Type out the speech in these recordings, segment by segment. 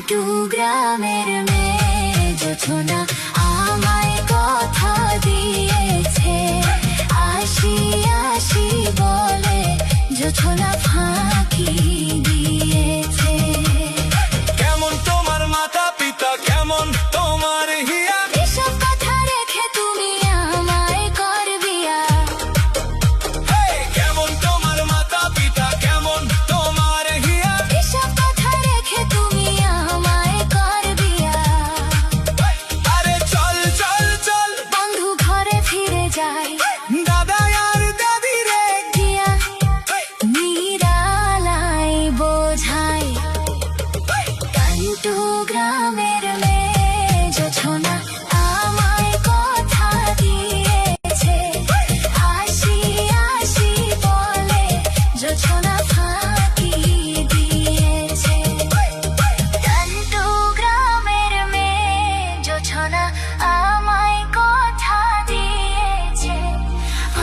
কান্টু গ্রামের মেয়ে জোছনা আমায় কথা দিয়েছে, আসি আসি বলে জোছনা ফাঁকি দিয়েছে। কেমন তোমার মাতা পিতা, কেমন তোমার হিয়া, এসব কথা রেখে তুমি আমায় করবিয়া। কেমন তোমার মাতা পিতা, কেমন তোমার হিয়া, এসব কথা রেখে তুমি আমায় করবিয়া। আরে চল চল চল বন্ধু ঘরে ফিরে যাই, দাদা আর দাদি রে দিয়া নিরালাই বোঝাই। কান্টু গ্রামের মেয়ে জোছনা আমায় কথা দিয়েছে, আসি আসি বলে জোছনা ফাঁকি দিয়েছে। কান্টু গ্রামের মেয়ে জোছনা আমায় কথা দিয়েছে,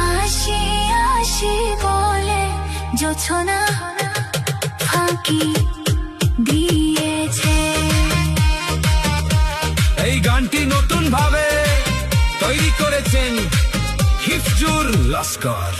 আসি আসি বলে জোছনা ফাঁকি দিয়েছে। এই গানটি নতুন ভাবে তৈরি করেছেন হিফজুর লস্কর।